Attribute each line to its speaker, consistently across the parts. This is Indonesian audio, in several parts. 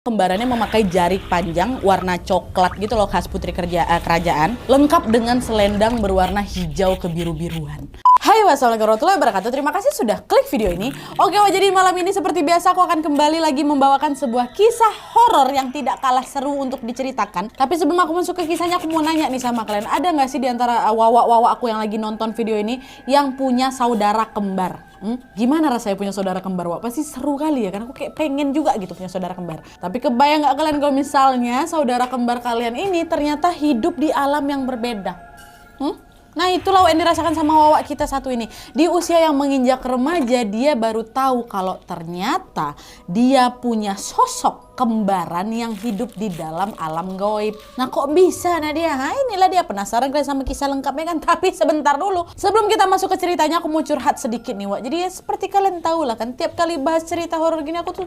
Speaker 1: Kembarannya memakai jari panjang warna coklat gitu loh, khas putri kerajaan, lengkap dengan selendang berwarna hijau kebiru-biruan. Hai, wassalamualaikum warahmatullahi wabarakatuh. Terima kasih sudah klik video ini. Oke, jadi malam ini seperti biasa aku akan kembali lagi membawakan sebuah kisah horor yang tidak kalah seru untuk diceritakan. Tapi sebelum aku masuk ke kisahnya, aku mau nanya nih sama kalian, ada nggak sih diantara wawa-wawa aku yang lagi nonton video ini yang punya saudara kembar? Gimana rasanya punya saudara kembar, Wak? Pasti seru kali ya, kan aku kayak pengen juga gitu punya saudara kembar. Tapi kebayang nggak kalian kalau misalnya saudara kembar kalian ini ternyata hidup di alam yang berbeda? Nah, itulah yang dirasakan sama Wawa kita satu ini. Di usia yang menginjak remaja, dia baru tahu kalau ternyata dia punya sosok kembaran yang hidup di dalam alam gaib. Nah, kok bisa Nadia? Nah, inilah dia, penasaran kalian sama kisah lengkapnya kan? Tapi sebentar dulu. Sebelum kita masuk ke ceritanya, aku mau curhat sedikit nih, Wak. Jadi ya seperti kalian tahu lah kan, tiap kali bahas cerita horor gini aku tuh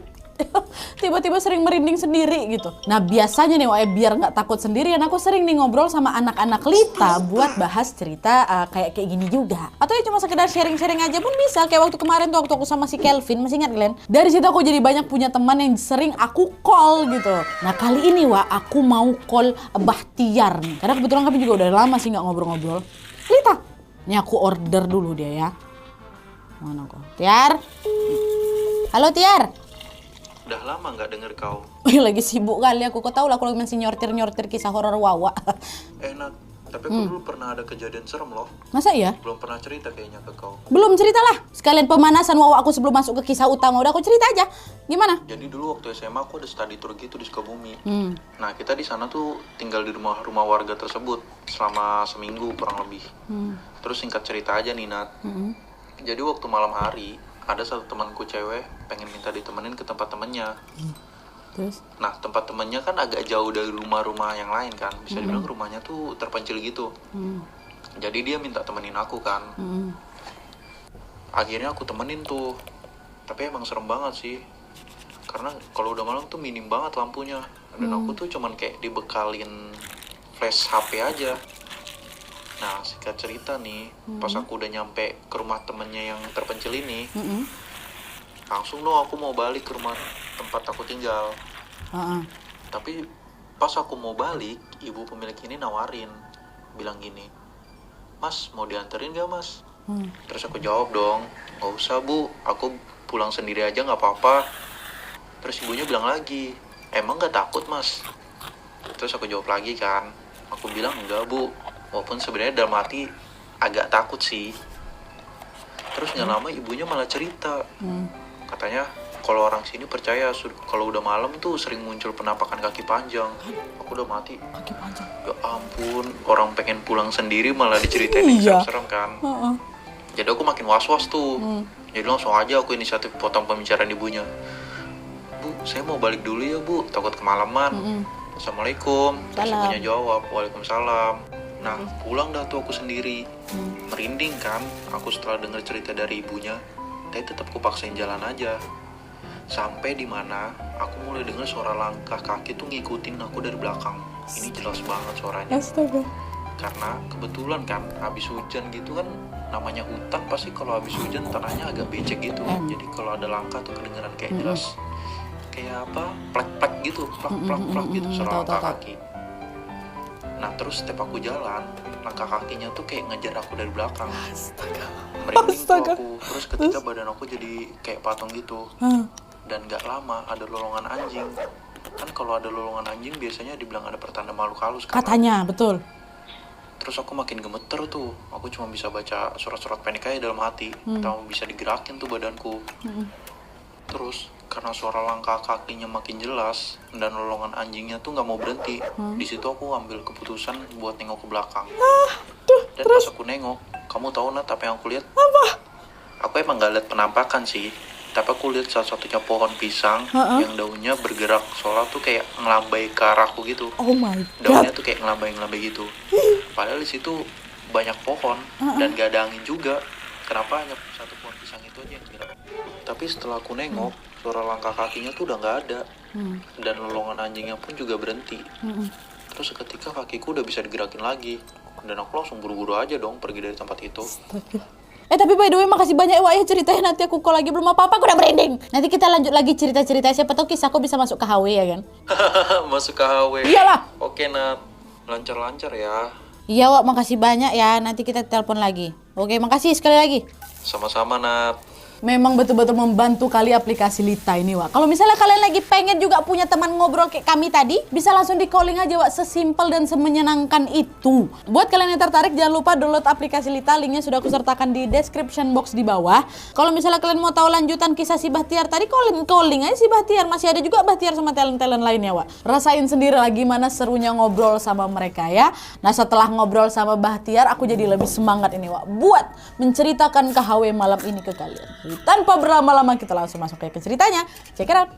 Speaker 1: tiba-tiba sering merinding sendiri gitu. Nah, biasanya nih Wak, biar nggak takut sendirian, aku sering nih ngobrol sama anak-anak Lita buat bahas cerita kayak gini juga. Atau ya cuma sekedar sharing-sharing aja pun bisa. Kayak waktu kemarin tuh, waktu aku sama si Kelvin, masih ingat kalian? Dari situ aku jadi banyak punya teman yang sering aku call gitu. Nah, kali ini Wak, aku mau call Bahtiar nih. Karena kebetulan kami juga udah lama sih nggak ngobrol-ngobrol. Lita, ini aku order dulu dia ya. Mana kok? Tiar? Halo Tiar.
Speaker 2: Udah lama nggak denger kau.
Speaker 1: Lagi sibuk kali aku. Kau tahu lah kalau masih nyortir-nyortir kisah horor Wawa.
Speaker 2: Enak, tapi aku dulu pernah ada kejadian serem loh.
Speaker 1: Masa iya?
Speaker 2: Belum pernah cerita kayaknya ke kau.
Speaker 1: Belum cerita lah. Sekalian pemanasan Wawa aku sebelum masuk ke kisah utama. Udah aku cerita aja. Gimana?
Speaker 2: Jadi dulu waktu SMA aku ada study tour gitu di Sukabumi. Nah, kita di sana tuh tinggal di rumah warga tersebut selama seminggu kurang lebih. Terus singkat cerita aja nih Nat. Jadi waktu malam hari ada satu temanku cewek pengen minta ditemenin ke tempat temennya.
Speaker 1: Terus?
Speaker 2: Nah, tempat temennya kan agak jauh dari rumah-rumah yang lain kan. Bisa dibilang rumahnya tuh terpencil gitu. Jadi dia minta temenin aku kan. Akhirnya aku temenin tuh. Tapi emang serem banget sih. Karena kalau udah malam tuh minim banget lampunya. Dan aku tuh cuman kayak dibekalin flash HP aja. Nah, singkat cerita nih, pas aku udah nyampe ke rumah temennya yang terpencil ini, langsung dong aku mau balik ke rumah tempat aku tinggal. Tapi pas aku mau balik, ibu pemilik ini nawarin, bilang gini, "Mas, mau dianterin gak mas?" Terus aku jawab dong, "Gak usah bu, aku pulang sendiri aja gak apa-apa." Terus ibunya bilang lagi, "Emang gak takut mas?" Terus aku jawab lagi kan, aku bilang enggak bu, walaupun sebenarnya dalam hati agak takut sih. Terus nggak lama ibunya malah cerita, katanya kalau orang sini percaya kalau udah malam tuh sering muncul penampakan kaki panjang. Aku udah mati.
Speaker 1: Kaki panjang.
Speaker 2: Ya ampun, orang pengen pulang sendiri malah diceritain yang serem-serem kan. Jadi aku makin was-was tuh. Jadi langsung aja aku inisiatif potong pembicaraan ibunya. "Bu, saya mau balik dulu ya bu, takut kemalaman." "Assalamualaikum." Terus ibunya jawab, "Waalaikumsalam." Nah, pulang dah tuh aku sendiri. Merinding kan aku setelah dengar cerita dari ibunya. Tapi tetap aku paksain jalan aja. Sampai di mana aku mulai dengar suara langkah kaki tuh ngikutin aku dari belakang. Ini jelas banget suaranya.
Speaker 1: Astaga.
Speaker 2: Karena kebetulan kan habis hujan gitu kan, namanya hutan pasti kalau habis hujan tanahnya agak becek gitu. Jadi kalau ada langkah tuh kedengeran kayak jelas. Kayak apa? Plek-plek gitu, plak-plak gitu suara langkah kaki. Nah, terus setiap aku jalan, langkah kakinya tuh kayak ngejar aku dari belakang.
Speaker 1: Astaga.
Speaker 2: Merinding tuh aku. Terus ketika badan aku jadi kayak patung gitu. Dan gak lama ada lolongan anjing. Kan kalau ada lolongan anjing biasanya dibilang ada pertanda makhluk halus kan?
Speaker 1: Katanya, betul.
Speaker 2: Terus aku makin gemeter tuh. Aku cuma bisa baca surat-surat panik aja dalam hati. Atau bisa digerakin tuh badanku. Terus karena suara langkah kakinya makin jelas dan lolongan anjingnya tuh nggak mau berhenti, di situ aku ambil keputusan buat nengok ke belakang. Dan pas aku nengok, kamu tahu Nat apa yang aku lihat?
Speaker 1: Apa?
Speaker 2: Aku emang nggak lihat penampakan sih, tapi aku lihat satu-satunya pohon pisang yang daunnya bergerak seolah tuh kayak ngelambai ke arahku gitu.
Speaker 1: Oh my god.
Speaker 2: Daunnya tuh kayak ngelambai gitu. Padahal di situ banyak pohon dan gak ada angin juga. Kenapa hanya satu pohon pisang itu aja yang gerak? Tapi setelah aku nengok, suara langkah kakinya tuh udah gak ada. Dan lolongan anjingnya pun juga berhenti. Terus seketika kakiku udah bisa digerakin lagi. Dan aku langsung buru-buru aja dong pergi dari tempat itu.
Speaker 1: Tapi by the way makasih banyak ya Wak ya ceritanya, nanti aku call lagi, belum apa-apa aku udah merinding. Nanti kita lanjut lagi cerita-cerita, siapa tahu kisahku bisa masuk ke HW ya kan.
Speaker 2: Masuk ke HW.
Speaker 1: Iyalah.
Speaker 2: Oke Nat, lancar-lancar ya.
Speaker 1: Iya Wak, makasih banyak ya, nanti kita telepon lagi. Oke, makasih sekali lagi.
Speaker 2: Sama-sama Nat.
Speaker 1: Memang betul-betul membantu kali aplikasi Lita ini Wak. Kalau misalnya kalian lagi pengen juga punya teman ngobrol kayak kami tadi, bisa langsung di calling aja Wak, sesimpel dan semenyenangkan itu. Buat kalian yang tertarik jangan lupa download aplikasi Lita, linknya sudah aku sertakan di description box di bawah. Kalau misalnya kalian mau tahu lanjutan kisah si Bahtiar tadi, calling aja si Bahtiar, masih ada juga Bahtiar sama talent-talent lainnya Wak. Rasain sendiri lah gimana serunya ngobrol sama mereka ya. Nah setelah ngobrol sama Bahtiar, aku jadi lebih semangat ini Wak, buat menceritakan KHW malam ini ke kalian. Tanpa berlama-lama kita langsung masuk ke ceritanya. Check it out.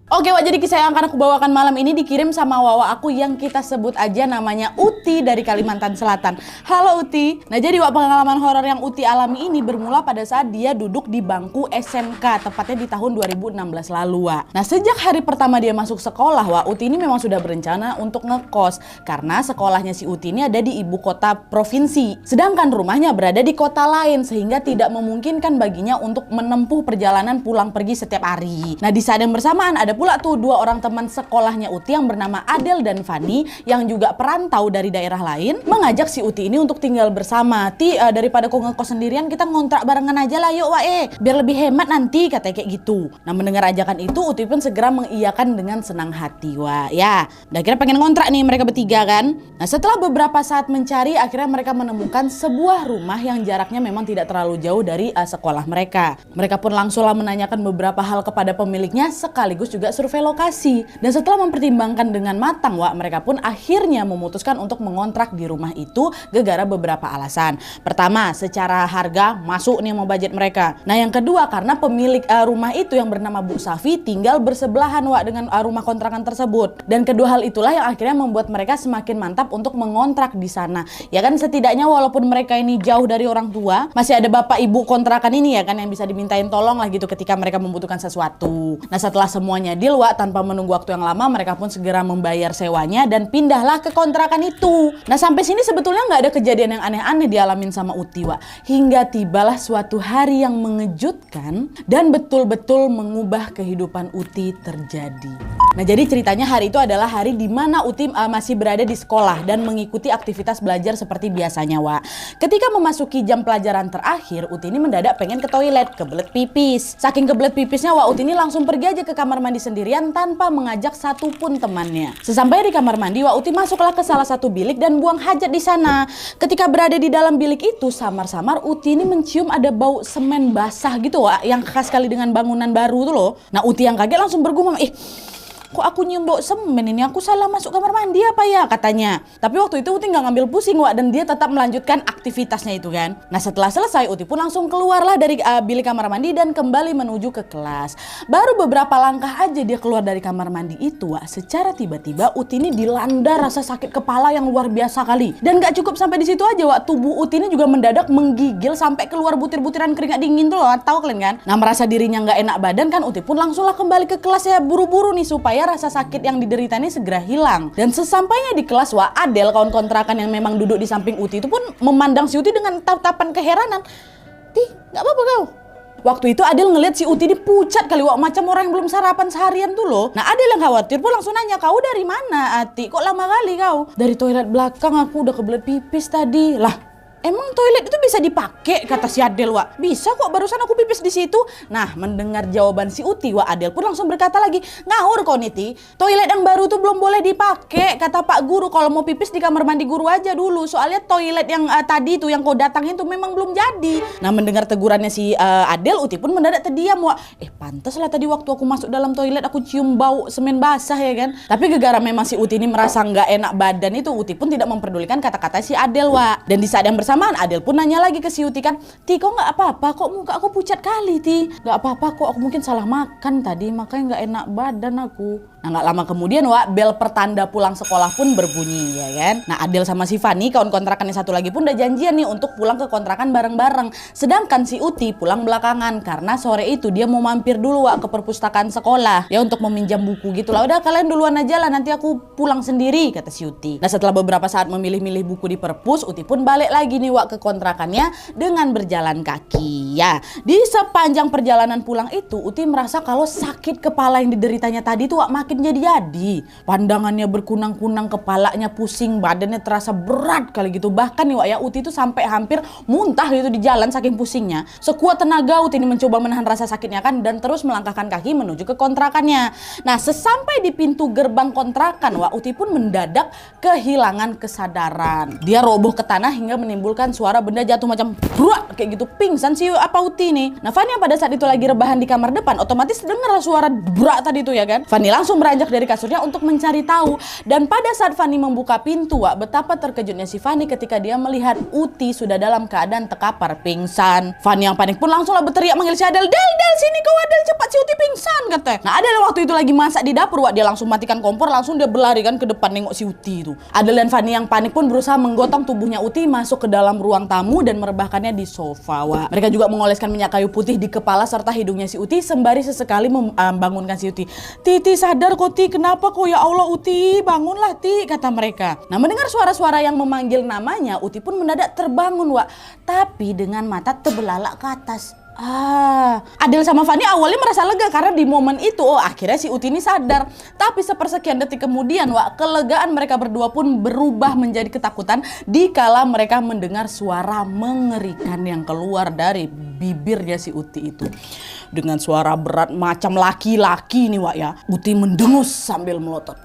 Speaker 1: Oke Wak, jadi kisah yang akan aku bawakan malam ini dikirim sama Wawa aku yang kita sebut aja namanya Uti dari Kalimantan Selatan. Halo Uti. Nah jadi Wak, pengalaman horor yang Uti alami ini bermula pada saat dia duduk di bangku SMK, tepatnya di tahun 2016 lalu Wak. Nah sejak hari pertama dia masuk sekolah Wak, Uti ini memang sudah berencana untuk ngekos. Karena sekolahnya si Uti ini ada di ibu kota provinsi. Sedangkan rumahnya berada di kota lain sehingga tidak memungkinkan baginya untuk menempuh perjalanan pulang pergi setiap hari. Nah di saat yang bersamaan ada pula tuh dua orang teman sekolahnya Uti yang bernama Adel dan Fani yang juga perantau dari daerah lain mengajak si Uti ini untuk tinggal bersama. Daripada kau ngekos sendirian kita ngontrak barengan aja lah yuk Wak biar lebih hemat nanti, katanya kayak gitu. Nah mendengar ajakan itu Uti pun segera mengiyakan dengan senang hati Wak ya. Udah kira pengen ngontrak nih mereka bertiga kan. Nah setelah beberapa saat mencari akhirnya mereka menemukan sebuah rumah yang jaraknya memang tidak terlalu jauh dari sekolah mereka. Mereka pun langsunglah menanyakan beberapa hal kepada pemiliknya sekaligus juga survei lokasi. Dan setelah mempertimbangkan dengan matang Wak, mereka pun akhirnya memutuskan untuk mengontrak di rumah itu gara-gara beberapa alasan. Pertama, secara harga masuk nih mau budget mereka. Nah yang kedua, karena pemilik rumah itu yang bernama Bu Safi tinggal bersebelahan Wak dengan rumah kontrakan tersebut. Dan kedua hal itulah yang akhirnya membuat mereka semakin mantap untuk mengontrak di sana. Ya kan setidaknya walaupun mereka ini jauh dari orang tua, masih ada bapak ibu kontrakan ini ya kan yang bisa dimintain tolong lah gitu ketika mereka membutuhkan sesuatu. Nah setelah semuanya deal Wak, tanpa menunggu waktu yang lama mereka pun segera membayar sewanya dan pindahlah ke kontrakan itu. Nah sampai sini sebetulnya nggak ada kejadian yang aneh-aneh dialamin sama Uti Wak, hingga tibalah suatu hari yang mengejutkan dan betul-betul mengubah kehidupan Uti terjadi. Nah jadi ceritanya hari itu adalah hari di mana Uti masih berada di sekolah dan mengikuti aktivitas belajar seperti biasanya Wak. Ketika memasuki jam pelajaran terakhir, Uti ini mendadak pengen ke toilet, kebelet pipis. Saking kebelet pipisnya Wak, Uti ini langsung pergi aja ke kamar mandi sendirian tanpa mengajak satupun temannya. Sesampainya di kamar mandi, Wak Uti masuklah ke salah satu bilik dan buang hajat di sana. Ketika berada di dalam bilik itu, samar-samar Uti ini mencium ada bau semen basah gitu Wak, yang khas sekali dengan bangunan baru tuh loh. Nah Uti yang kaget langsung bergumam, kok aku nyium bau semen ini, aku salah masuk kamar mandi apa ya, katanya. Tapi waktu itu Uti nggak ngambil pusing Wak, dan dia tetap melanjutkan aktivitasnya itu kan. Nah setelah selesai Uti pun langsung keluarlah dari bilik kamar mandi dan kembali menuju ke kelas. Baru beberapa langkah aja dia keluar dari kamar mandi itu Wak, secara tiba-tiba Uti ini dilanda rasa sakit kepala yang luar biasa kali. Dan gak cukup sampai di situ aja Wak, tubuh Uti ini juga mendadak menggigil sampai keluar butir-butiran keringat dingin tuh loh, tahu kalian kan. Nah merasa dirinya nggak enak badan kan, Uti pun langsunglah kembali ke kelas ya buru-buru nih supaya rasa sakit yang diderita ini segera hilang. Dan sesampainya di kelas Wak, Adel kawan kontrakan yang memang duduk di samping Uti itu pun memandang si Uti dengan tatapan keheranan. Gak apa-apa kau. Waktu itu Adel ngeliat si Uti ini pucat kali Wak, macam orang yang belum sarapan seharian tuh loh. Nah Adel yang khawatir pun langsung nanya, kau dari mana Ati? Kok lama kali kau? Dari toilet belakang, aku udah kebelet pipis tadi. Lah emang toilet itu bisa dipakai, kata si Adel Wak. Bisa kok, barusan aku pipis di situ. Nah mendengar jawaban si Uti Wak, Adel pun langsung berkata lagi, ngawur kau Niti, toilet yang baru tuh belum boleh dipakai, kata Pak Guru. Kalau mau pipis di kamar mandi guru aja dulu, soalnya toilet yang tadi tuh yang kau datangin tuh memang belum jadi. Nah mendengar tegurannya si Adel, Uti pun mendadak terdiam Wak. Pantas lah tadi waktu aku masuk dalam toilet aku cium bau semen basah ya kan. Tapi gegara memang si Uti ini merasa nggak enak badan itu, Uti pun tidak memperdulikan kata-kata si Adel Wak. Dan di saat yang bersama bersamaan Adel pun nanya lagi ke si Uti kan, Ti kok nggak apa-apa, kok muka aku pucat kali Ti? Nggak apa-apa kok, aku mungkin salah makan tadi, makanya nggak enak badan aku. Nah nggak lama kemudian bel pertanda pulang sekolah pun berbunyi ya kan. Nah Adel sama si Fani kawan kontrakan yang satu lagi pun udah janjian nih untuk pulang ke kontrakan bareng-bareng. Sedangkan si Uti pulang belakangan karena sore itu dia mau mampir dulu ke perpustakaan sekolah ya untuk meminjam buku gitu lah. Udah kalian duluan aja lah, nanti aku pulang sendiri kata si Uti. Nah setelah beberapa saat memilih-milih buku di perpus, Uti pun balik lagi nih ke kontrakannya dengan berjalan kaki ya. Di sepanjang perjalanan pulang itu Uti merasa kalau sakit kepala yang dideritanya tadi tuh makin jadi-jadi. Pandangannya berkunang-kunang, kepalanya pusing, badannya terasa berat kali gitu. Bahkan nih ya Uti tuh sampai hampir muntah gitu di jalan saking pusingnya. Sekuat tenaga Uti ini mencoba menahan rasa sakitnya kan dan terus melangkahkan kaki menuju ke kontrakannya. Nah sesampai di pintu gerbang kontrakan Uti pun mendadak kehilangan kesadaran. Dia roboh ke tanah hingga menimbulkan suara benda jatuh macam bruak kayak gitu, pingsan si Uti nih. Nah Fani yang pada saat itu lagi rebahan di kamar depan otomatis dengar suara bruak tadi tuh ya kan. Fani langsung beranjak dari kasurnya untuk mencari tahu. Dan pada saat Fani membuka pintu betapa terkejutnya si Fani ketika dia melihat Uti sudah dalam keadaan terkapar pingsan. Fani yang panik pun langsung berteriak manggil si Adel, Del sini kau Adel, cepat si Uti pingsan katanya. Nah Adel waktu itu lagi masak di dapur dia langsung matikan kompor, langsung dia berlari kan ke depan nengok si Uti itu. Adel dan Fani yang panik pun berusaha menggotong tubuhnya Uti masuk ke dalam ruang tamu dan merebahkannya di sofa. Mereka juga mengoleskan minyak kayu putih di kepala serta hidungnya si Uti sembari sesekali membangunkan si Uti. Ti sadar kok Ti, kenapa kok ya Allah Uti, bangunlah Ti kata mereka. Nah mendengar suara-suara yang memanggil namanya Uti pun mendadak terbangun tapi dengan mata terbelalak ke atas. Adel sama Fani awalnya merasa lega karena di momen itu akhirnya si Uti ini sadar. Tapi sepersekian detik kemudian kelegaan mereka berdua pun berubah menjadi ketakutan dikala mereka mendengar suara mengerikan yang keluar dari bibirnya si Uti itu. Dengan suara berat macam laki-laki nih ya. Uti mendengus sambil melotot.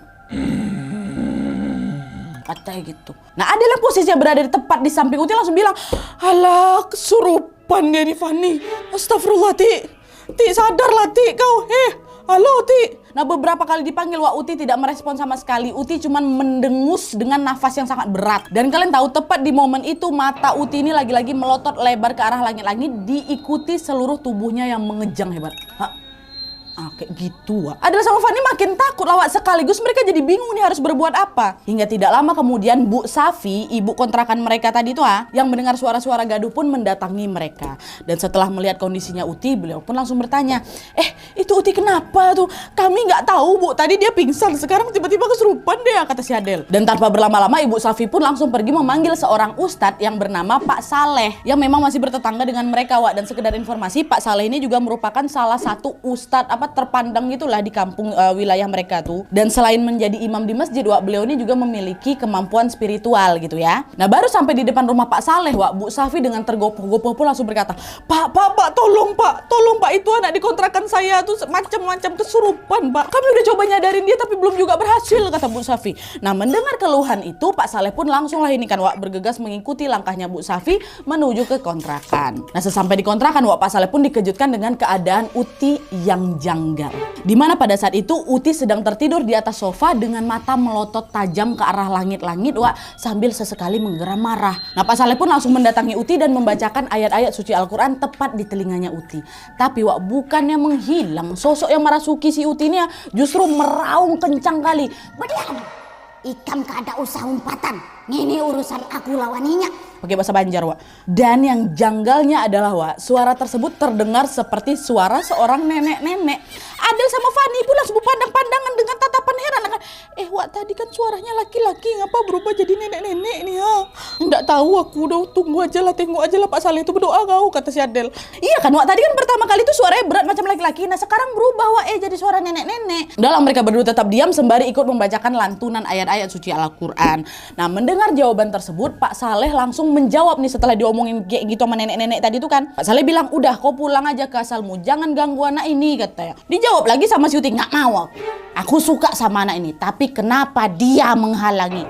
Speaker 1: Katanya gitu. Nah Adel yang posisinya berada di tepat di samping Uti langsung bilang, alah kesurupan dia nih Fani. Astagfirullah Ti sadarlah Ti kau. Halo Uti. Nah beberapa kali dipanggil Uti tidak merespon sama sekali. Uti cuman mendengus dengan nafas yang sangat berat. Dan kalian tahu tepat di momen itu mata Uti ini lagi-lagi melotot lebar ke arah langit-langit diikuti seluruh tubuhnya yang mengejang hebat. Kayak gitu Adel sama Fani makin takut sekaligus mereka jadi bingung nih harus berbuat apa. Hingga tidak lama kemudian Bu Safi, ibu kontrakan mereka tadi tuh yang mendengar suara-suara gaduh pun mendatangi mereka. Dan setelah melihat kondisinya Uti, beliau pun langsung bertanya, itu Uti kenapa tuh? Kami nggak tahu Bu, tadi dia pingsan, sekarang tiba-tiba kesurupan deh kata si Adel. Dan tanpa berlama-lama Ibu Safi pun langsung pergi memanggil seorang ustadz yang bernama Pak Saleh yang memang masih bertetangga dengan mereka Dan sekedar informasi, Pak Saleh ini juga merupakan salah satu ustadz terpandang gitulah di kampung wilayah mereka tuh. Dan selain menjadi imam di masjid beliau ini juga memiliki kemampuan spiritual gitu ya. Nah baru sampai di depan rumah Pak Saleh Bu Safi dengan tergopoh-gopoh pun langsung berkata, Pak tolong Pak itu anak di kontrakan saya tuh macam-macam kesurupan Pak. Kami udah coba nyadarin dia tapi belum juga berhasil kata Bu Safi. Nah mendengar keluhan itu Pak Saleh pun langsung bergegas mengikuti langkahnya Bu Safi menuju ke kontrakan. Nah sesampai di kontrakan Pak Saleh pun dikejutkan dengan keadaan Uti yang janggal. Dimana pada saat itu Uti sedang tertidur di atas sofa dengan mata melotot tajam ke arah langit-langit sambil sesekali menggeram marah. Nah Pak Saleh pun langsung mendatangi Uti dan membacakan ayat-ayat suci Al-Quran tepat di telinganya Uti. Tapi bukannya menghilang, sosok yang merasuki si Uti ini justru meraung kencang kali.
Speaker 3: Berdiam, ikam kada usah umpatan, ini urusan aku lawaninya.
Speaker 1: Pakai bahasa Banjar Dan yang janggalnya adalah suara tersebut terdengar seperti suara seorang nenek-nenek. Adel sama Fani pun langsung pandang-pandangan dengan tatapan heran. Tadi kan suaranya laki-laki, ngapa berubah jadi nenek-nenek nih Nggak tahu aku, udah tunggu aja lah, tengok aja lah Pak Saleh itu berdoa kau kata si Adel. Iya kan tadi kan pertama kali itu suaranya berat macam laki-laki. Nah sekarang berubah jadi suara nenek-nenek. Dalam mereka berdua tetap diam sembari ikut membacakan lantunan ayat-ayat suci Al-Quran. Nah mendengar jawaban tersebut Pak Saleh langsung menjawab nih setelah diomongin kayak gitu sama nenek-nenek tadi itu kan. Pak Saleh bilang, udah kau pulang aja ke asalmu, jangan ganggu anak ini katanya. Dijawab lagi sama si Uti, nggak mau aku suka sama anak ini, tapi kenapa dia menghalangi?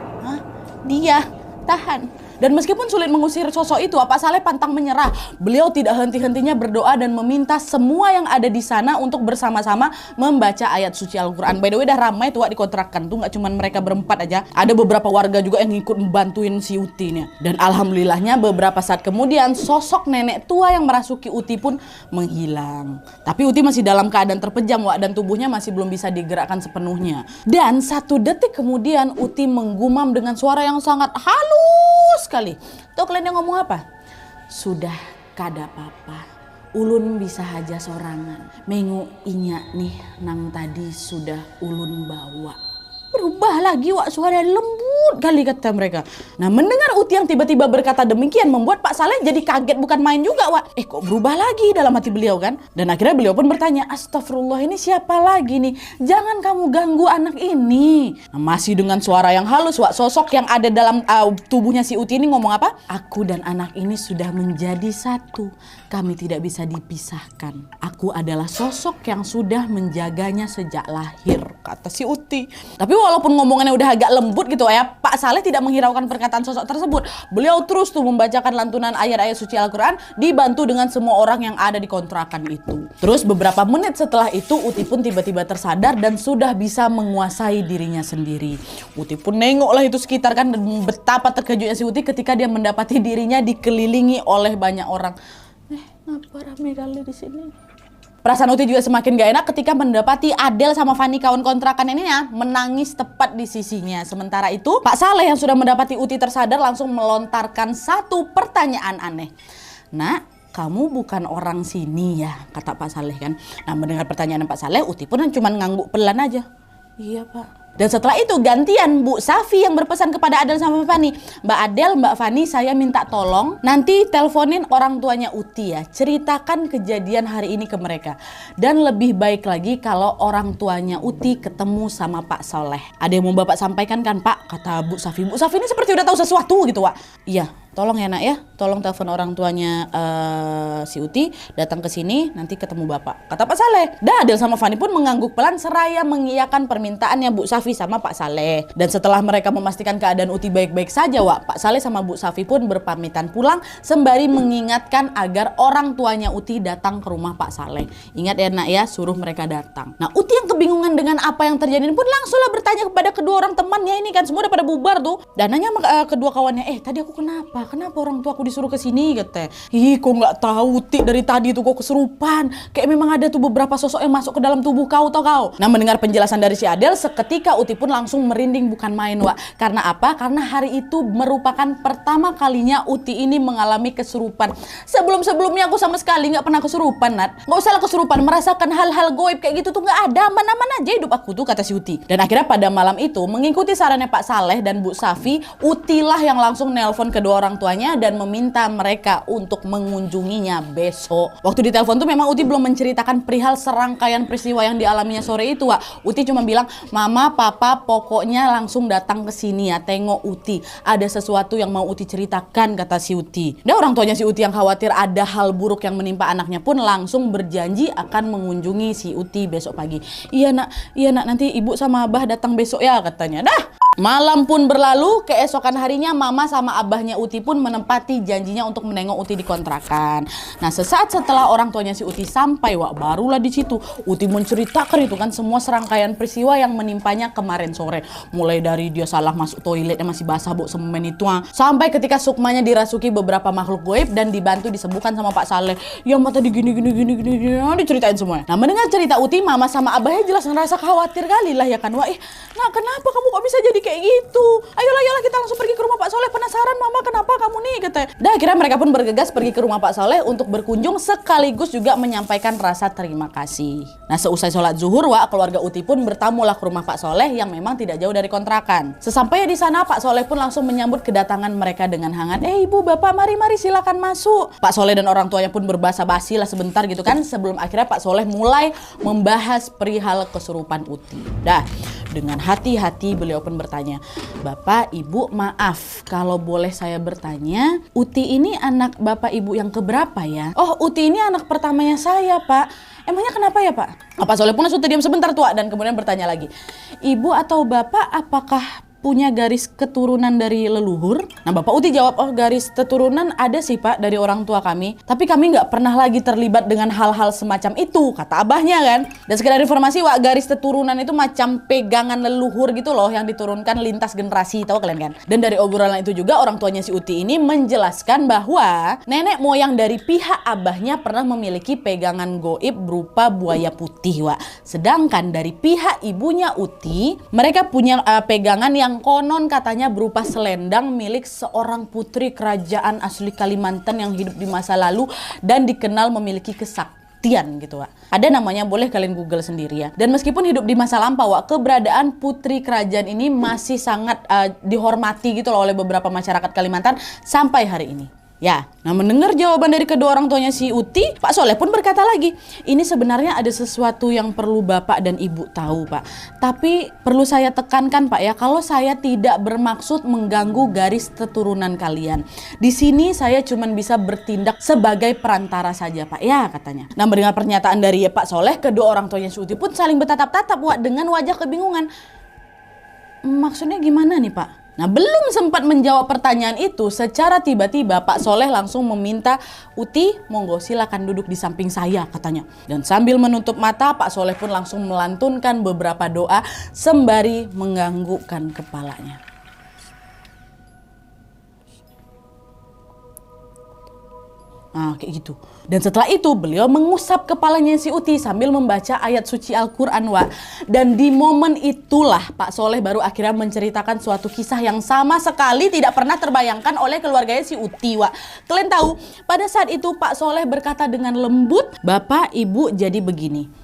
Speaker 1: Dia tahan. Dan meskipun sulit mengusir sosok itu, Pak Saleh pantang menyerah. Beliau tidak henti-hentinya berdoa dan meminta semua yang ada di sana untuk bersama-sama membaca ayat suci Al-Quran. By the way, udah ramai tuh dikontrakan tuh, nggak cuma mereka berempat aja. Ada beberapa warga juga yang ikut membantuin si Uti nih. Dan alhamdulillahnya beberapa saat kemudian sosok nenek tua yang merasuki Uti pun menghilang. Tapi Uti masih dalam keadaan terpejam, Wak, dan tubuhnya masih belum bisa digerakkan sepenuhnya. Dan 1 detik kemudian Uti menggumam dengan suara yang sangat halus sekali. Tuh kalian yang ngomong apa? Sudah kada apa-apa, ulun bisa aja sorangan. Mengu inyak nih nang tadi sudah ulun bawa. Berubah lagi, Wak, suara lembut kali kata mereka. Nah, mendengar Uti yang tiba-tiba berkata demikian membuat Pak Saleh jadi kaget bukan main juga, Wak. Kok berubah lagi dalam hati beliau kan? Dan akhirnya beliau pun bertanya, astagfirullah, ini siapa lagi nih? Jangan kamu ganggu anak ini. Nah, masih dengan suara yang halus, Wak, sosok yang ada dalam tubuhnya si Uti ini ngomong apa? Aku dan anak ini sudah menjadi satu. Kami tidak bisa dipisahkan. Aku adalah sosok yang sudah menjaganya sejak lahir, kata si Uti. Tapi walaupun ngomongannya udah agak lembut gitu ya, Pak Saleh tidak menghiraukan perkataan sosok tersebut. Beliau terus tuh membacakan lantunan ayat-ayat suci Al-Quran dibantu dengan semua orang yang ada di kontrakan itu. Terus beberapa menit setelah itu Uti pun tiba-tiba tersadar dan sudah bisa menguasai dirinya sendiri. Uti pun nengoklah itu sekitar kan, dan betapa terkejutnya si Uti ketika dia mendapati dirinya dikelilingi oleh banyak orang. Ngapa rame kali di sini? Perasaan Uti juga semakin gak enak ketika mendapati Adel sama Fani kawan kontrakan ini ya menangis tepat di sisinya. Sementara itu Pak Saleh yang sudah mendapati Uti tersadar langsung melontarkan satu pertanyaan aneh. Nak, kamu bukan orang sini ya, kata Pak Saleh kan. Nah, mendengar pertanyaan Pak Saleh, Uti pun cuma ngangguk pelan aja. Iya, Pak. Dan setelah itu gantian Bu Safi yang berpesan kepada Adel sama Fani. Mbak Adel, Mbak Fani, saya minta tolong nanti teleponin orang tuanya Uti ya. Ceritakan kejadian hari ini ke mereka. Dan lebih baik lagi kalau orang tuanya Uti ketemu sama Pak Soleh. Ada yang mau Bapak sampaikan kan, Pak? Kata Bu Safi. Bu Safi ini seperti udah tahu sesuatu gitu, Wak. Iya. Tolong ya nak ya, tolong telepon orang tuanya si Uti, datang ke sini, nanti ketemu Bapak, kata Pak Saleh. Dan Adel sama Fani pun mengangguk pelan seraya mengiyakan permintaannya Bu Safi sama Pak Saleh. Dan setelah mereka memastikan keadaan Uti baik-baik saja, Wak, Pak Saleh sama Bu Safi pun berpamitan pulang sembari mengingatkan agar orang tuanya Uti datang ke rumah Pak Saleh. Ingat ya nak ya, suruh mereka datang. Nah, Uti yang kebingungan dengan apa yang terjadi pun langsunglah bertanya kepada kedua orang temannya ini kan, semua udah pada bubar tuh. Dan nanya kedua kawannya, tadi aku kenapa? Kenapa orang tua aku disuruh ke sini, kata. Ih, kok nggak tahu Ti, dari tadi tuh kok kesurupan. Kayak memang ada tuh beberapa sosok yang masuk ke dalam tubuh kau, tau kau. Nah, mendengar penjelasan dari si Adel, seketika Uti pun langsung merinding bukan main, Wak. Karena apa? Karena hari itu merupakan pertama kalinya Uti ini mengalami kesurupan. Sebelum-sebelumnya aku sama sekali nggak pernah kesurupan, Nat. Nggak usah lah kesurupan, merasakan hal-hal goib kayak gitu tuh nggak ada. Aman-aman aja hidup aku tuh, kata si Uti. Dan akhirnya pada malam itu, mengikuti sarannya Pak Saleh dan Bu Safi, Uti lah yang langsung nelpon kedua orang tuanya dan meminta mereka untuk mengunjunginya besok. Waktu ditelepon tuh memang Uti belum menceritakan perihal serangkaian peristiwa yang dialaminya sore itu, Wak. Uti cuma bilang, Mama, Papa, pokoknya langsung datang ke sini ya, tengok Uti. Ada sesuatu yang mau Uti ceritakan, kata si Uti. Dan orang tuanya si Uti yang khawatir ada hal buruk yang menimpa anaknya pun langsung berjanji akan mengunjungi si Uti besok pagi. Iya nak, nanti ibu sama abah datang besok ya, katanya. Dah. Malam pun berlalu, keesokan harinya Mama sama abahnya Uti pun menempati janjinya untuk menengok Uti di kontrakan. Nah, sesaat setelah orang tuanya si Uti sampai, Wak, barulah di situ Uti menceritakan itu kan semua serangkaian peristiwa yang menimpanya kemarin sore. Mulai dari dia salah masuk toilet yang masih basah bau semen itu, sampai ketika sukmanya dirasuki beberapa makhluk goib dan dibantu disembuhkan sama Pak Saleh. Yang mata digini diceritain semua. Nah, mendengar cerita Uti, Mama sama abahnya jelas ngerasa khawatir kali lah ya kan, Wak. Nah, kenapa kamu kok bisa jadi kayak gitu? Ayolah kita langsung pergi ke rumah Pak Soleh. Penasaran Mama kenapa kamu nih, katanya. Dan akhirnya mereka pun bergegas pergi ke rumah Pak Soleh untuk berkunjung sekaligus juga menyampaikan rasa terima kasih. Nah, seusai sholat zuhur, Wak, keluarga Uti pun bertamulah ke rumah Pak Soleh yang memang tidak jauh dari kontrakan. Sesampainya di sana, Pak Soleh pun langsung menyambut kedatangan mereka dengan hangat. Ibu, bapak, mari silakan masuk. Pak Soleh dan orang tuanya pun berbasa-basi lah sebentar gitu kan, sebelum akhirnya Pak Soleh mulai membahas perihal kesurupan Uti. Dah, dengan hati-hati beliau pun bertanya, Bapak, Ibu, maaf kalau boleh saya bertanya, Uti ini anak Bapak Ibu yang keberapa ya? Oh, Uti ini anak pertamanya saya, Pak. Emangnya kenapa ya, Pak? Pak Soleh pun langsung terdiam sebentar, tua, dan kemudian bertanya lagi, Ibu atau Bapak apakah punya garis keturunan dari leluhur? Nah, Bapak Uti jawab, oh garis keturunan ada sih Pak dari orang tua kami. Tapi kami nggak pernah lagi terlibat dengan hal-hal semacam itu, kata abahnya kan. Dan sekedar informasi, Wak, garis keturunan itu macam pegangan leluhur gitu loh yang diturunkan lintas generasi, tahu kalian kan? Dan dari obrolan itu juga orang tuanya si Uti ini menjelaskan bahwa nenek moyang dari pihak abahnya pernah memiliki pegangan goib berupa buaya putih, Wak. Sedangkan dari pihak ibunya Uti, mereka punya pegangan yang konon katanya berupa selendang milik seorang putri kerajaan asli Kalimantan yang hidup di masa lalu dan dikenal memiliki kesaktian gitu, Wak. Ada namanya, boleh kalian Google sendiri ya. Dan meskipun hidup di masa lampau, Wak, keberadaan putri kerajaan ini masih sangat dihormati gitu loh oleh beberapa masyarakat Kalimantan sampai hari ini. Ya, nah mendengar jawaban dari kedua orang tuanya si Uti, Pak Soleh pun berkata lagi, ini sebenarnya ada sesuatu yang perlu Bapak dan Ibu tahu, Pak. Tapi perlu saya tekankan, Pak ya, kalau saya tidak bermaksud mengganggu garis keturunan kalian. Di sini saya cuma bisa bertindak sebagai perantara saja, Pak ya, katanya. Nah, mendengar pernyataan dari Pak Soleh, kedua orang tuanya si Uti pun saling bertatap-tatap, Wak, dengan wajah kebingungan. Maksudnya gimana nih, Pak? Nah, belum sempat menjawab pertanyaan itu, secara tiba-tiba Pak Soleh langsung meminta, Uti, monggo silakan duduk di samping saya, katanya. Dan sambil menutup mata, Pak Soleh pun langsung melantunkan beberapa doa sembari menganggukkan kepalanya. Nah, kayak gitu. Dan setelah itu beliau mengusap kepalanya si Uti sambil membaca ayat suci Al-Quran, Wak. Dan di momen itulah Pak Soleh baru akhirnya menceritakan suatu kisah yang sama sekali tidak pernah terbayangkan oleh keluarganya si Uti, Wak. Kalian tahu, pada saat itu Pak Soleh berkata dengan lembut, Bapak, Ibu, jadi begini.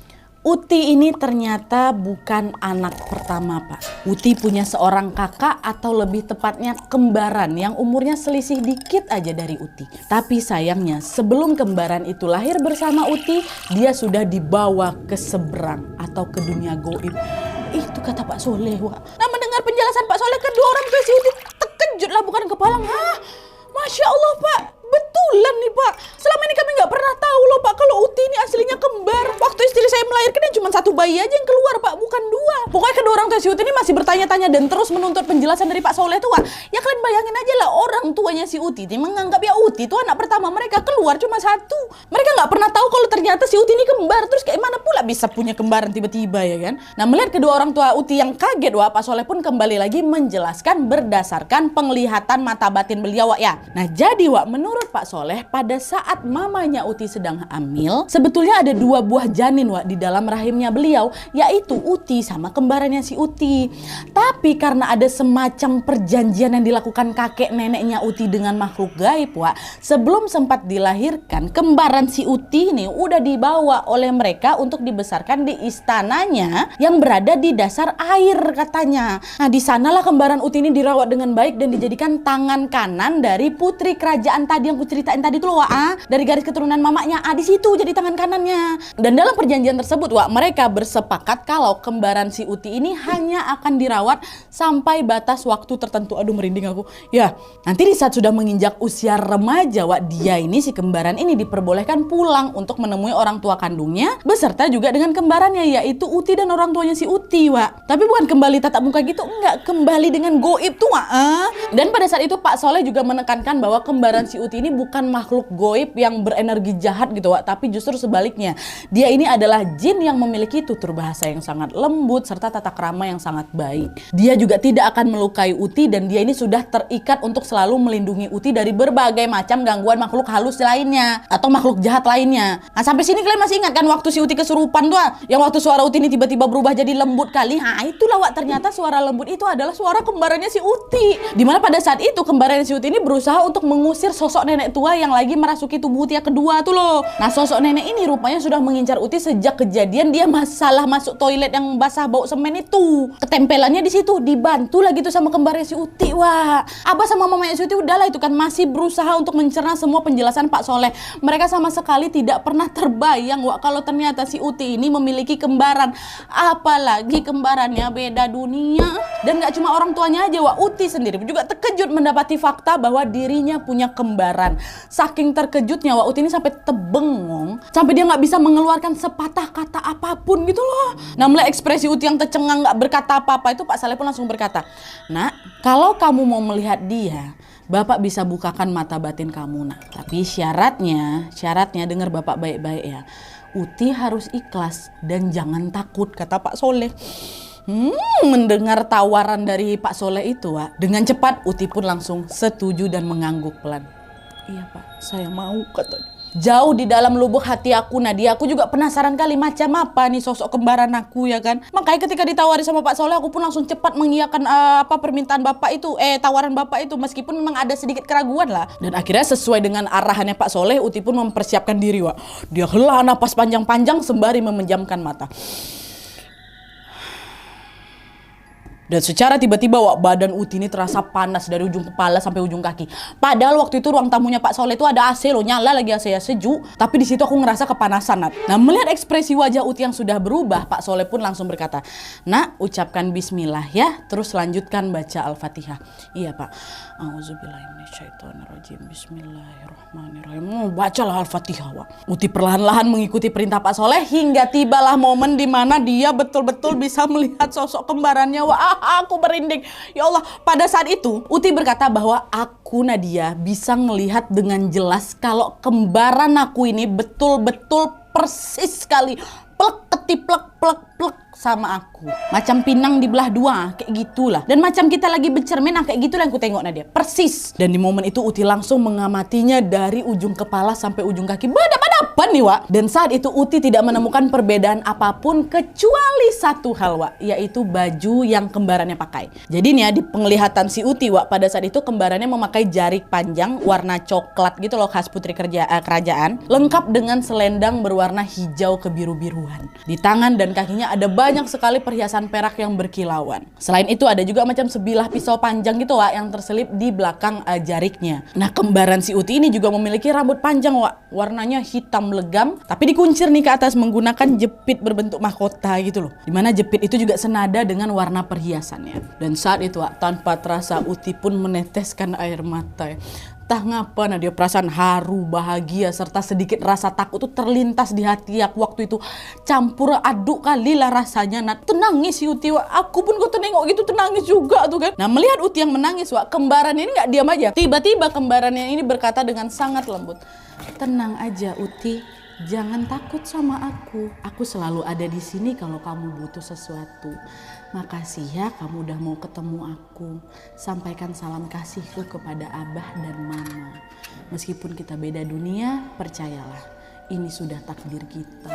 Speaker 1: Uti ini ternyata bukan anak pertama, Pak. Uti punya seorang kakak atau lebih tepatnya kembaran yang umurnya selisih dikit aja dari Uti. Tapi sayangnya sebelum kembaran itu lahir bersama Uti, dia sudah dibawa ke seberang atau ke dunia goib. Itu kata Pak Soleh, Wak. Nah, mendengar penjelasan Pak Soleh, kedua orang tua si Uti terkejut lah bukan kepalang. Hah? Masya Allah, Pak. Betulan nih, Pak. Selama ini kami nggak pernah tahu loh, Pak, kalau Uti ini aslinya kembar. Waktu istri saya melahirkan yang cuma satu bayi aja yang keluar, Pak, bukan dua. Pokoknya kedua orang tua si Uti ini masih bertanya-tanya dan terus menuntut penjelasan dari Pak Soleh tuh, Wak. Ya kalian bayangin aja lah, orang tuanya si Uti ini menganggap ya Uti itu anak pertama mereka, keluar cuma satu. Mereka nggak pernah tahu kalau ternyata si Uti ini kembar. Terus kayak mana pula bisa punya kembaran tiba-tiba, ya kan? Nah, melihat kedua orang tua Uti yang kaget, Wak, Pak Soleh pun kembali lagi menjelaskan berdasarkan penglihatan mata batin beliau, Wak, ya. Nah, jadi, Wak, menurut Pak Soleh, pada saat mamanya Uti sedang hamil, sebetulnya ada dua buah janin, Wak, di dalam rahimnya beliau, yaitu Uti sama kembarannya si Uti. Tapi karena ada semacam perjanjian yang dilakukan kakek neneknya Uti dengan makhluk gaib, Wak, sebelum sempat dilahirkan, kembaran si Uti ini udah dibawa oleh mereka untuk dibesarkan di istananya yang berada di dasar air, katanya. Nah, di sanalah kembaran Uti ini dirawat dengan baik dan dijadikan tangan kanan dari putri kerajaan tadi yang kuceritain tadi tuh loh, Wak, dari garis keturunan mamanya. Di situ jadi tangan kanannya. Dan dalam perjanjian tersebut, Wak, mereka bersepakat kalau kembaran si Uti ini hanya akan dirawat sampai batas waktu tertentu. Aduh, merinding aku. Ya, nanti di saat sudah menginjak usia remaja, Wak, dia ini si kembaran ini diperbolehkan pulang untuk menemui orang tua kandungnya beserta juga dengan kembarannya, yaitu Uti dan orang tuanya si Uti, Wak. Tapi bukan kembali tatap muka gitu, enggak, kembali dengan goib tuh, Wak. Dan pada saat itu Pak Soleh juga menekankan bahwa kembaran si Uti ini bukan makhluk goib yang berenergi jahat gitu, Wak, tapi justru sebaliknya. Dia ini adalah jin yang memiliki tutur bahasa yang sangat lembut serta tata krama yang sangat baik. Dia juga tidak akan melukai Uti dan dia ini sudah terikat untuk selalu melindungi Uti dari berbagai macam gangguan makhluk halus lainnya atau makhluk jahat lainnya. Nah, sampai sini kalian masih ingat kan waktu si Uti kesurupan tuh, yang waktu suara Uti ini tiba-tiba berubah jadi lembut kali. Nah, itulah, Wak, ternyata suara lembut itu adalah suara kembarannya si Uti. Dimana pada saat itu kembarannya si Uti ini berusaha untuk mengusir sosok nenek tua yang lagi merasuki tubuh Uti yang kedua tuh loh. Nah, sosok nenek ini rupanya sudah mengincar Uti sejak kejadian dia masalah masuk toilet yang basah bau semen itu. Ketempelannya di situ, dibantu lagi tuh sama kembarnya si Uti, Wah. Abah sama mamanya si Uti udahlah itu kan masih berusaha untuk mencerna semua penjelasan Pak Soleh. Mereka sama sekali tidak pernah terbayang, Wak, kalau ternyata si Uti ini memiliki kembaran. Apalagi kembarannya beda dunia. Dan gak cuma orang tuanya aja, Wak, Uti sendiri juga terkejut mendapati fakta bahwa dirinya punya kembaran. Saking terkejutnya, Wak, Uti ini sampai tebengong, sampai dia nggak bisa mengeluarkan sepatah kata apapun apapun gitu loh. Nah melihat ekspresi Uti yang tercengang gak berkata apa-apa itu, Pak Saleh pun langsung berkata, "Nak, kalau kamu mau melihat dia, Bapak bisa bukakan mata batin kamu, nak. Tapi syaratnya dengar Bapak baik-baik ya. Uti harus ikhlas dan jangan takut," kata Pak Soleh. Mendengar tawaran dari Pak Soleh itu, Wak, dengan cepat Uti pun langsung setuju dan mengangguk pelan. "Iya Pak, saya mau," katanya. Jauh di dalam lubuk hati aku, Nadia, aku juga penasaran kali macam apa nih sosok kembaran aku, ya kan. Makanya ketika ditawari sama Pak Soleh, aku pun langsung cepat mengiyakan permintaan Bapak itu, tawaran Bapak itu, meskipun memang ada sedikit keraguan lah. Dan akhirnya sesuai dengan arahannya Pak Soleh, Uti pun mempersiapkan diri, Wak. Dia hela napas panjang-panjang sembari memejamkan mata. Dan secara tiba-tiba, Wak, badan Uti ini terasa panas dari ujung kepala sampai ujung kaki. Padahal waktu itu ruang tamunya Pak Soleh itu ada AC loh, nyala lagi AC ya, sejuk. Tapi di situ aku ngerasa kepanasan, Nat. Nah melihat ekspresi wajah Uti yang sudah berubah, Pak Soleh pun langsung berkata, "Nak, ucapkan bismillah ya, terus lanjutkan baca Al-Fatihah." "Iya Pak." "Auzubillahiminasyaitonirrajim. Bismillahirrahmanirrahim." Bacalah Al-Fatihah, Wak. Uti perlahan-lahan mengikuti perintah Pak Soleh hingga tibalah momen di mana dia betul-betul bisa melihat sosok kembarannya, Wak. Aku merinding. Ya Allah, pada saat itu Uti berkata bahwa aku, Nadia, bisa melihat dengan jelas kalau kembaran aku ini betul-betul persis sekali plek ketiplek plek plek sama aku. Macam pinang dibelah dua, kayak gitulah. Dan macam kita lagi bercermin, kayak gitulah yang ku tengok, Nadia. Persis. Dan di momen itu Uti langsung mengamatinya dari ujung kepala sampai ujung kaki. Badap-badapan nih, Wak. Dan saat itu Uti tidak menemukan perbedaan apapun kecuali satu hal, Wak, yaitu baju yang kembarannya pakai. Jadi nih ya, di penglihatan si Uti, Wak, pada saat itu kembarannya memakai jarik panjang warna coklat gitu loh, khas putri kerajaan, lengkap dengan selendang berwarna hijau kebiru-biruan. Di tangan dan kakinya ada banyak sekali perhiasan perak yang berkilauan. Selain itu ada juga macam sebilah pisau panjang gitu, Wak, yang terselip di belakang jariknya. Nah kembaran si Uti ini juga memiliki rambut panjang, Wak, warnanya hitam legam tapi dikuncir nih ke atas menggunakan jepit berbentuk mahkota gitu loh, dimana jepit itu juga senada dengan warna perhiasannya. Dan saat itu, Wak, tanpa terasa Uti pun meneteskan air mata. Entah ngapa, Nadia, perasaan haru, bahagia, serta sedikit rasa takut tuh terlintas di hati aku waktu itu. Campur aduk kali lah rasanya, Nat. Tenangis si Uti, Wak. Aku pun kok nengok gitu tenangis juga tuh kan. Nah melihat Uti yang menangis, Wak, kembaran ini gak diam aja. Tiba-tiba kembarannya ini berkata dengan sangat lembut, "Tenang aja Uti, jangan takut sama aku. Aku selalu ada di sini kalau kamu butuh sesuatu. Makasih ya kamu udah mau ketemu aku. Sampaikan salam kasihku kepada Abah dan Mama. Meskipun kita beda dunia, percayalah, ini sudah takdir kita."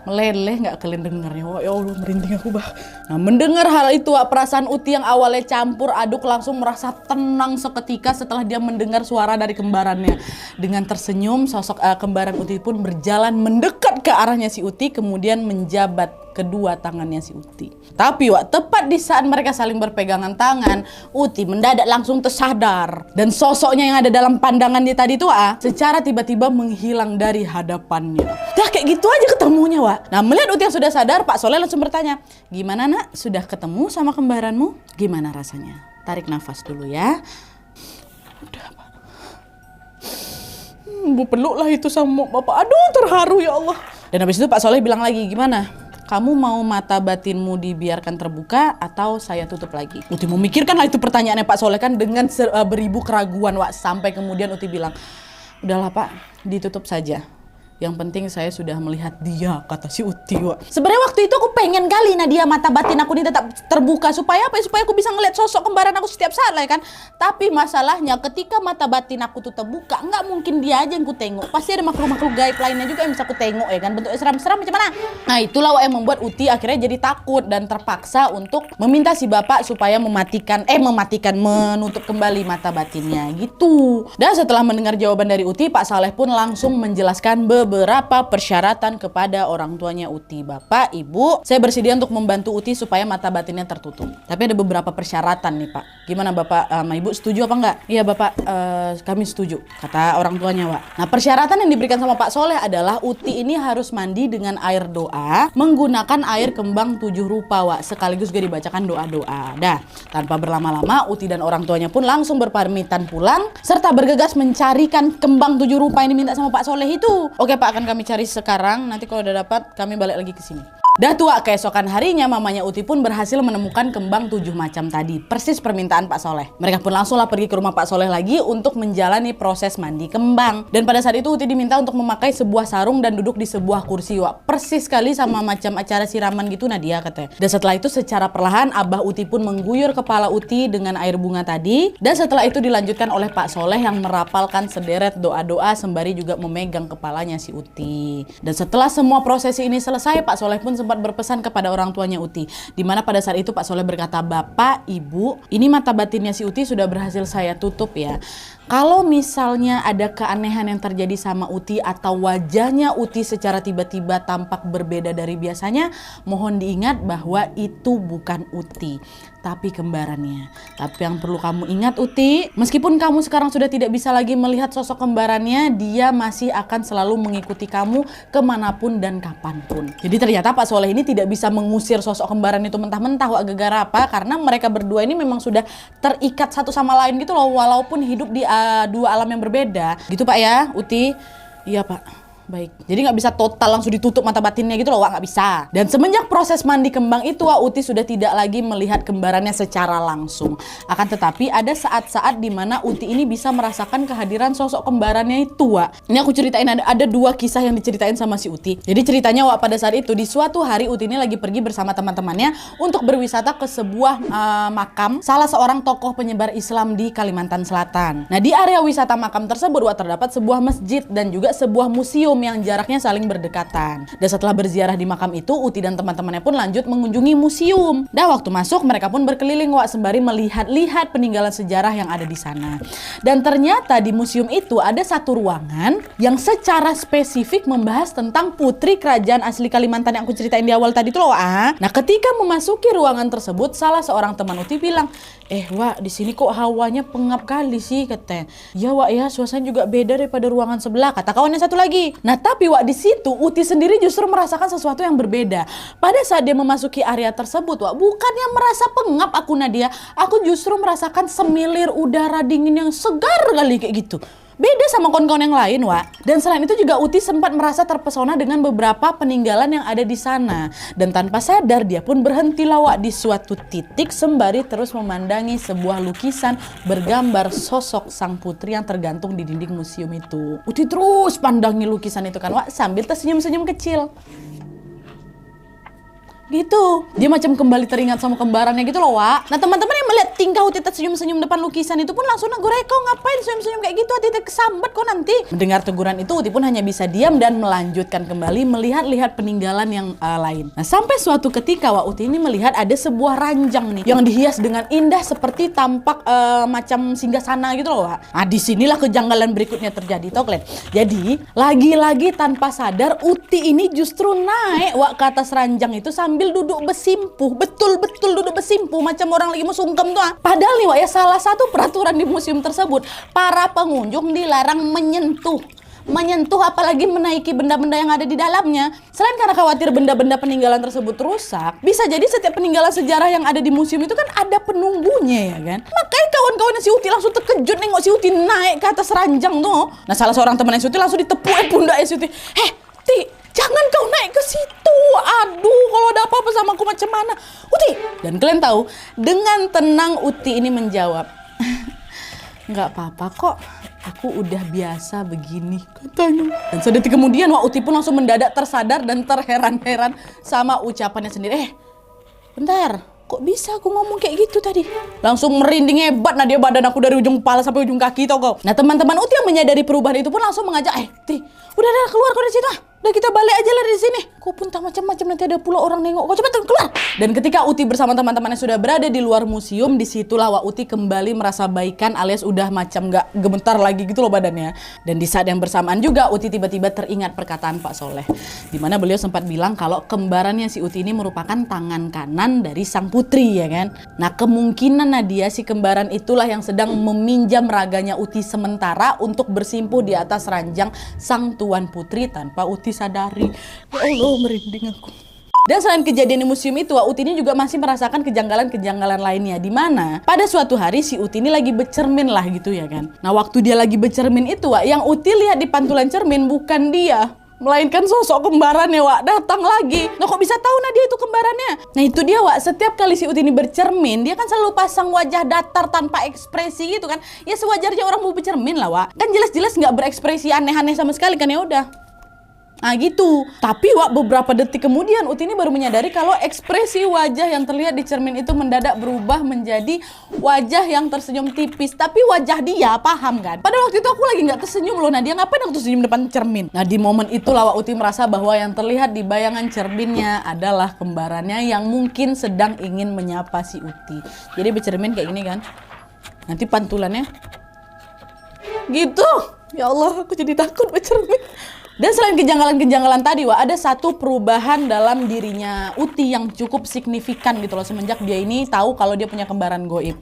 Speaker 1: Meleleh nggak kalian dengarnya? Wah, ya Allah, merinding aku, bah. Nah mendengar hal itu, Wak, perasaan Uti yang awalnya campur aduk langsung merasa tenang seketika setelah dia mendengar suara dari kembarannya. Dengan tersenyum, sosok kembaran Uti pun berjalan mendekat ke arahnya si Uti, kemudian menjabat kedua tangannya si Uti. Tapi, Wak, tepat di saat mereka saling berpegangan tangan, Uti mendadak langsung tersadar. Dan sosoknya yang ada dalam pandangan dia tadi itu, Wak, secara tiba-tiba menghilang dari hadapannya. Dah kayak gitu aja ketemunya, Wak. Nah melihat Uti yang sudah sadar, Pak Soleh langsung bertanya, "Gimana, Nak? Sudah ketemu sama kembaranmu? Gimana rasanya? Tarik nafas dulu ya." "Udah, Pak. Bu peluk lah itu sama Bapak. Aduh, terharu ya Allah." Dan habis itu Pak Soleh bilang lagi, "Gimana? Kamu mau mata batinmu dibiarkan terbuka atau saya tutup lagi?" Uti memikirkan lah itu pertanyaannya Pak Soleh kan dengan beribu keraguan, Wak. Sampai kemudian Uti bilang, "Udahlah Pak, ditutup saja. Yang penting saya sudah melihat dia," kata si Uti, Wak. Sebenarnya waktu itu aku pengen kali Nadia mata batin aku ini tetap terbuka. Supaya apa? Supaya aku bisa ngeliat sosok kembaran aku setiap saat lah ya kan. Tapi masalahnya ketika mata batin aku tuh terbuka, nggak mungkin dia aja yang ku tengok. Pasti ada makhluk-makhluk gaib lainnya juga yang bisa ku tengok ya kan. Bentuknya seram-seram macam mana. Nah itulah, Wak, yang membuat Uti akhirnya jadi takut dan terpaksa untuk meminta si bapak supaya menutup kembali mata batinnya gitu. Dan setelah mendengar jawaban dari Uti, Pak Saleh pun langsung menjelaskan beberapa persyaratan kepada orang tuanya Uti. "Bapak, Ibu, saya bersedia untuk membantu Uti supaya mata batinnya tertutup. Tapi ada beberapa persyaratan nih, Pak. Gimana Bapak sama Ibu, setuju apa enggak?" "Iya Bapak, kami setuju," kata orang tuanya, Wak. Nah persyaratan yang diberikan sama Pak Soleh adalah Uti ini harus mandi dengan air doa menggunakan air kembang 7 rupa, Wak. Sekaligus juga dibacakan doa-doa. Dah, tanpa berlama-lama Uti dan orang tuanya pun langsung berpamitan pulang serta bergegas mencarikan kembang 7 rupa yang diminta sama Pak Soleh itu. Oke Oke Pak, akan kami cari sekarang. Nanti kalau udah dapat, kami balik lagi ke sini. Dah tua keesokan harinya, mamanya Uti pun berhasil menemukan kembang 7 macam tadi. Persis permintaan Pak Soleh. Mereka pun langsunglah pergi ke rumah Pak Soleh lagi untuk menjalani proses mandi kembang. Dan pada saat itu Uti diminta untuk memakai sebuah sarung dan duduk di sebuah kursi. Wah, persis sekali sama macam acara siraman gitu Nadia katanya. Dan setelah itu secara perlahan Abah Uti pun mengguyur kepala Uti dengan air bunga tadi. Dan setelah itu dilanjutkan oleh Pak Soleh yang merapalkan sederet doa-doa sembari juga memegang kepalanya si Uti. Dan setelah semua prosesi ini selesai, Pak Soleh pun sempat berpesan kepada orang tuanya Uti, di mana pada saat itu Pak Soleh berkata, "Bapak, Ibu, ini mata batinnya si Uti sudah berhasil saya tutup ya. Kalau misalnya ada keanehan yang terjadi sama Uti atau wajahnya Uti secara tiba-tiba tampak berbeda dari biasanya, mohon diingat bahwa itu bukan Uti, tapi kembarannya. Tapi yang perlu kamu ingat Uti, meskipun kamu sekarang sudah tidak bisa lagi melihat sosok kembarannya, dia masih akan selalu mengikuti kamu kemanapun dan kapanpun." Jadi ternyata Pak Soleh ini tidak bisa mengusir sosok kembaran itu mentah-mentah. Wah, gara-gara apa? Karena mereka berdua ini memang sudah terikat satu sama lain gitu loh, walaupun hidup di dua alam yang berbeda. Gitu Pak ya, Uti? Iya Pak. Baik, jadi nggak bisa total langsung ditutup mata batinnya gitu loh, Wak, nggak bisa. Dan semenjak proses mandi kembang itu, Wak, Uti sudah tidak lagi melihat kembarannya secara langsung. Akan tetapi ada saat-saat di mana Uti ini bisa merasakan kehadiran sosok kembarannya itu, Wak. Ini aku ceritain, ada dua kisah yang diceritain sama si Uti. Jadi ceritanya, Wak, pada saat itu di suatu hari Uti ini lagi pergi bersama teman-temannya untuk berwisata ke sebuah makam salah seorang tokoh penyebar Islam di Kalimantan Selatan. Nah, di area wisata makam tersebut, Wak, terdapat sebuah masjid dan juga sebuah museum yang jaraknya saling berdekatan. Dan setelah berziarah di makam itu, Uti dan teman-temannya pun lanjut mengunjungi museum. Dan waktu masuk, mereka pun berkeliling, Wak, sembari melihat-lihat peninggalan sejarah yang ada di sana. Dan ternyata di museum itu ada satu ruangan yang secara spesifik membahas tentang putri kerajaan asli Kalimantan yang aku ceritain di awal tadi tuh loh, Wak. Nah, ketika memasuki ruangan tersebut, salah seorang teman Uti bilang, Wak, di sini kok hawanya pengap kali sih," katanya. "Ya, Wak, ya, suasana juga beda daripada ruangan sebelah," kata kawannya satu lagi. Nah, tapi Wak, di situ Uti sendiri justru merasakan sesuatu yang berbeda. Pada saat dia memasuki area tersebut, Wak, bukannya merasa pengap aku Nadia, aku justru merasakan semilir udara dingin yang segar kali kayak gitu. Beda sama kawan-kawan yang lain, Wak. Dan selain itu juga Uti sempat merasa terpesona dengan beberapa peninggalan yang ada di sana. Dan tanpa sadar dia pun berhenti Wak di suatu titik sembari terus memandangi sebuah lukisan bergambar sosok sang putri yang tergantung di dinding museum itu. Uti terus pandangi lukisan itu kan, Wak, sambil tersenyum-senyum kecil. Gitu. Dia macam kembali teringat sama kembarannya gitu loh, Wak. Nah, teman-teman yang melihat tingkah Uti tersenyum-senyum depan lukisan itu pun langsung negur, "Kau ngapain senyum-senyum kayak gitu? Uti kesambat kok nanti." Mendengar teguran itu, Uti pun hanya bisa diam dan melanjutkan kembali melihat-lihat peninggalan yang lain. Nah, sampai suatu ketika, Wak, Uti ini melihat ada sebuah ranjang nih yang dihias dengan indah seperti tampak macam singgasana gitu loh, Wak. Nah, disinilah kejanggalan berikutnya terjadi, tau kalian. Jadi, lagi-lagi tanpa sadar Uti ini justru naik, Wak, ke atas ranjang itu sambil duduk bersimpuh, betul-betul duduk bersimpuh macam orang lagi mau sungkem tuh. Padahal nih, Wak, ya, salah satu peraturan di museum tersebut, para pengunjung dilarang menyentuh apalagi menaiki benda-benda yang ada di dalamnya. Selain karena khawatir benda-benda peninggalan tersebut rusak, bisa jadi setiap peninggalan sejarah yang ada di museum itu kan ada penunggunya, ya kan. Makanya kawan-kawannya si Uti langsung terkejut nengok si Uti naik ke atas ranjang tuh. Nah, salah seorang temannya si Uti langsung ditepuk pundaknya si Uti. Ti, jangan kau naik ke situ. Aduh, kalau ada apa-apa sama aku macam mana, Uti?" Dan kalian tahu, dengan tenang Uti ini menjawab, "Nggak apa-apa kok, aku udah biasa begini," katanya. Dan sedetik kemudian, Wak, Uti pun langsung mendadak tersadar dan terheran-heran sama ucapannya sendiri. Bentar, kok bisa aku ngomong kayak gitu tadi? Langsung merinding hebat Nadia, badan aku dari ujung kepala sampai ujung kaki, tau kau. Nah, teman-teman Uti yang menyadari perubahan itu pun langsung mengajak, Ti, udah keluar kau dari situ. Udah, kita balik aja lah dari sini. Kau pun tak macam-macam, nanti ada pula orang nengok. Kau cepat keluar. Dan ketika Uti bersama teman-temannya sudah berada di luar museum, disitulah Wak Uti kembali merasa baikan alias udah macam gak gemetar lagi gitu loh badannya. Dan di saat yang bersamaan juga Uti tiba-tiba teringat perkataan Pak Soleh, di mana beliau sempat bilang kalau kembarannya si Uti ini merupakan tangan kanan dari sang putri, ya kan. Nah, kemungkinan Nadia si kembaran itulah yang sedang meminjam raganya Uti sementara untuk bersimpuh di atas ranjang sang tuan putri tanpa Uti sadari. Ya Allah, merinding aku. Dan selain kejadian di museum itu, Wak Uti ini juga masih merasakan kejanggalan-kejanggalan lainnya, di mana pada suatu hari si Uti ini lagi bercermin lah gitu, ya kan. Nah, waktu dia lagi bercermin itu, Wak, yang Uti lihat di pantulan cermin bukan dia, melainkan sosok kembarannya Wak datang lagi. Nah kok bisa tahu Nadia itu kembarannya? Nah itu dia Wak, setiap kali si Uti ini bercermin dia kan selalu pasang wajah datar tanpa ekspresi gitu kan. Ya sewajarnya orang mau bercermin lah Wak. Kan jelas-jelas nggak berekspresi aneh-aneh sama sekali kan, ya udah. Nah gitu. Tapi Wak, beberapa detik kemudian Uti ini baru menyadari kalau ekspresi wajah yang terlihat di cermin itu mendadak berubah menjadi wajah yang tersenyum tipis. Tapi wajah dia, paham kan? Pada waktu itu aku lagi nggak tersenyum loh. Nah dia ngapain aku tersenyum depan cermin? Nah di momen itulah Wak, Uti merasa bahwa yang terlihat di bayangan cerminnya adalah kembarannya yang mungkin sedang ingin menyapa si Uti. Jadi bercermin kayak gini kan. Nanti pantulannya gitu. Ya Allah, aku jadi takut bercermin. Dan selain kejanggalan-kejanggalan tadi Wak, ada satu perubahan dalam dirinya Uti yang cukup signifikan gitu loh semenjak dia ini tahu kalau dia punya kembaran goib.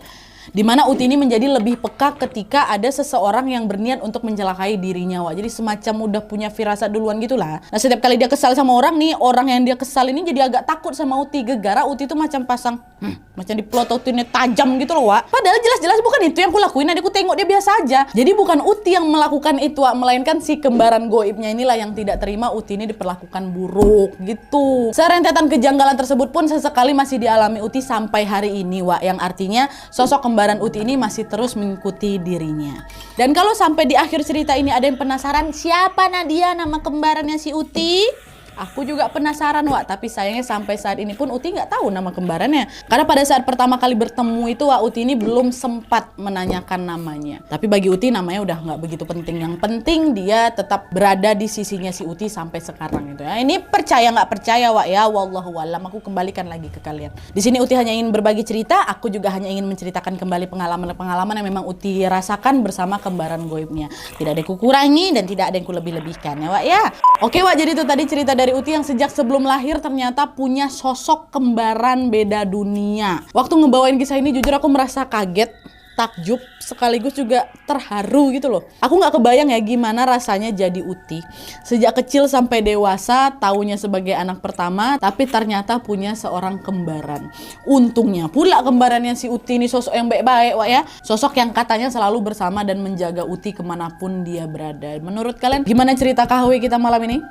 Speaker 1: Dimana Uti ini menjadi lebih peka ketika ada seseorang yang berniat untuk mencelakai dirinya Wak. Jadi semacam udah punya firasat duluan gitulah. Nah setiap kali dia kesal sama orang nih, orang yang dia kesal ini jadi agak takut sama Uti. Gegara Uti itu macam pasang macam diplototinnya tajam gitu loh Wak. Padahal jelas-jelas bukan itu yang aku lakuin. Adikku tengok dia biasa aja. Jadi bukan Uti yang melakukan itu Wak, melainkan si kembaran goibnya inilah yang tidak terima Uti ini diperlakukan buruk gitu. Serentetan kejanggalan tersebut pun sesekali masih dialami Uti sampai hari ini Wak, yang artinya sosok kembaran Uti ini masih terus mengikuti dirinya. Dan kalau sampai di akhir cerita ini ada yang penasaran siapa Nadia nama kembarannya si Uti? Aku juga penasaran Wak, tapi sayangnya sampai saat ini pun Uti nggak tahu nama kembarannya. Karena pada saat pertama kali bertemu itu Wak, Uti ini belum sempat menanyakan namanya. Tapi bagi Uti namanya udah nggak begitu penting. Yang penting dia tetap berada di sisinya si Uti sampai sekarang gitu ya. Ini percaya nggak percaya Wak ya, wallahu alam. Aku kembalikan lagi ke kalian. Di sini Uti hanya ingin berbagi cerita, aku juga hanya ingin menceritakan kembali pengalaman-pengalaman yang memang Uti rasakan bersama kembaran goibnya. Tidak ada yang kukurangi dan tidak ada yang kulebih-lebihkan ya Wak ya. Oke Wak, jadi itu tadi cerita dari Uti yang sejak sebelum lahir ternyata punya sosok kembaran beda dunia. Waktu ngebawain kisah ini jujur aku merasa kaget, takjub, sekaligus juga terharu gitu loh. Aku nggak kebayang ya gimana rasanya jadi Uti. Sejak kecil sampai dewasa, taunya sebagai anak pertama, tapi ternyata punya seorang kembaran. Untungnya pula kembarannya si Uti ini sosok yang baik-baik Wak ya. Sosok yang katanya selalu bersama dan menjaga Uti kemanapun dia berada. Menurut kalian gimana cerita KHW kita malam ini?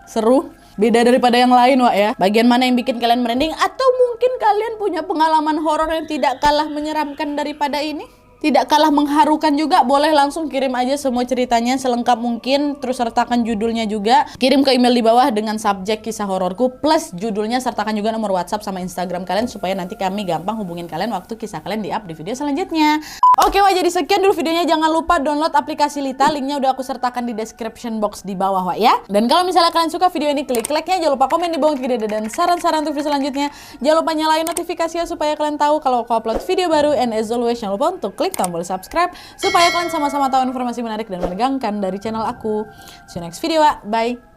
Speaker 1: Seru? Beda daripada yang lain Wak ya. Bagian mana yang bikin kalian merinding? Atau mungkin kalian punya pengalaman horor yang tidak kalah menyeramkan daripada ini? Tidak kalah mengharukan juga? Boleh langsung kirim aja semua ceritanya selengkap mungkin. Terus sertakan judulnya juga. Kirim ke email di bawah dengan subjek kisah hororku. Plus judulnya sertakan juga nomor WhatsApp sama Instagram kalian. Supaya nanti kami gampang hubungin kalian waktu kisah kalian di-up di video selanjutnya. Oke Wak, jadi sekian dulu videonya. Jangan lupa download aplikasi Lita. Linknya udah aku sertakan di description box di bawah Wak ya. Dan kalau misalnya kalian suka video ini, klik like-nya. Jangan lupa komen di bawah untuk ide dan saran-saran untuk video selanjutnya. Jangan lupa nyalain notifikasinya supaya kalian tahu kalau aku upload video baru. And as always, jangan lupa untuk klik tombol subscribe supaya kalian sama-sama tahu informasi menarik dan menegangkan dari channel aku. See you next video Wak. Bye.